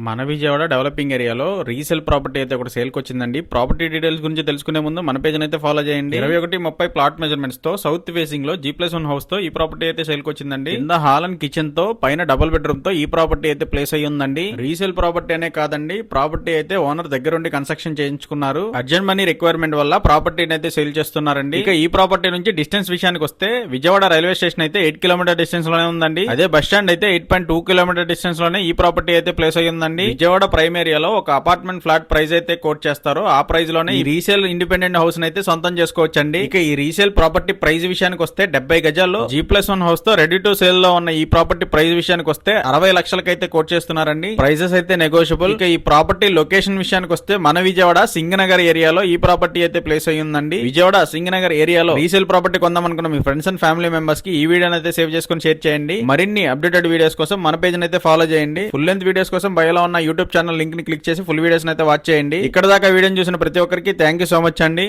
మన విజయవాడ డెవలపింగ్ ఏరియాలో resale property అయితే ఒకటి సేల్కి వచ్చిందండి. ప్రాపర్టీ డీటెయిల్స్ గురించి తెలుసుకునే ముందు మన పేజ్ అయితే ఫాలో చేయండి. 21:30 ప్లాట్ మెజర్మెంట్స్ తో సౌత్ ఫేసింగ్ లో G+1 హౌస్ తో ఈ ప్రాపర్టీ అయితే సేల్కి వచ్చిందండి. కింద హాల్ అండ్ కిచెన్ తో పైన డబుల్ బెడ్రూమ్ తో ఈ ప్రాపర్టీ అయితే ప్లేస్ అయ్యి ఉందండి. రీసేల్ ప్రాపర్టీ అనే కాదండి, ప్రాపర్టీ అయితే ఓనర్ దగ్గరుండి కన్స్ట్రక్షన్ చేయించుకున్నారు. అర్జెంట్ మనీ రిక్వైర్మెంట్ వల్ల ప్రాపర్టీని అయితే సేల్ చేస్తున్నారండి. ఇక ఈ ప్రాపర్టీ నుంచి డిస్టెన్స్ విషయానికి వస్తే విజయవాడ రైల్వే స్టేషన్ అయితే 8 కిలోమీటర్ డిస్టెన్స్ లోనే ఉందండి. అదే బస్ స్టాండ్ అయితే 8.2 కిలోమీటర్ డిస్టెన్స్ లోనే ఈ ప్రాపర్టీ అయితే ప్లేస్ అయ్యి ఉందండి. విజయవాడ ప్రైమ్ ఏరియాలో ఒక అపార్ట్మెంట్ ఫ్లాట్ ప్రైస్ అయితే కోట్ చేస్తారో ఆ ప్రైస్ లోనే ఈ రీసేల్ ఇండిపెండెంట్ హౌస్ అయితే సొంతం చేసుకోవచ్చండి. ఇక ఈ రీసేల్ ప్రాపర్టీ ప్రైస్ విషయానికి వస్తే 70 గజాల్లో G+1 హౌస్ తో రెడీ టు సేల్ లో ఉన్న ఈ ప్రాపర్టీ ప్రైస్ విషయానికి వస్తే 60 లక్షలకైతే కోట్ చేస్తున్నారండి. ప్రైజెస్ అయితే నెగోషియబుల్. ఇక ఈ ప్రాపర్టీ లొకేషన్ విషయానికి వస్తే మన విజయవాడ సింగనగర్ ఏరియాలో ఈ ప్రాపర్టీ అయితే ప్లేస్ అయ్యి ఉందండి. విజయవాడ సింగనగర్ ఏరియాలో రీసేల్ ప్రాపర్టీ కొందామనుకున్న మీ ఫ్రెండ్స్ అండ్ ఫ్యామిలీ మెంబర్స్ కి ఈ వీడియోని అయితే సేవ్ చేసుకుని షేర్ చేయండి. మరిన్ని అప్డేటెడ్ వీడియోస్ కోసం మన పేజ్ అయితే ఫాలో చేయండి. ఫుల్ లెంత్ వీడియోస్ కోసం బయోలో ఉన్న యూట్యూబ్ ఛానల్ లింక్ ని క్లిక్ చేసి ఫుల్ వీడియోస్ అయితే వాచ్ చేయండి. ఇక్కడ దాకా వీడియోని చూసిన ప్రతి ఒక్కరికి థ్యాంక్ యూ సో మచ్ అండి.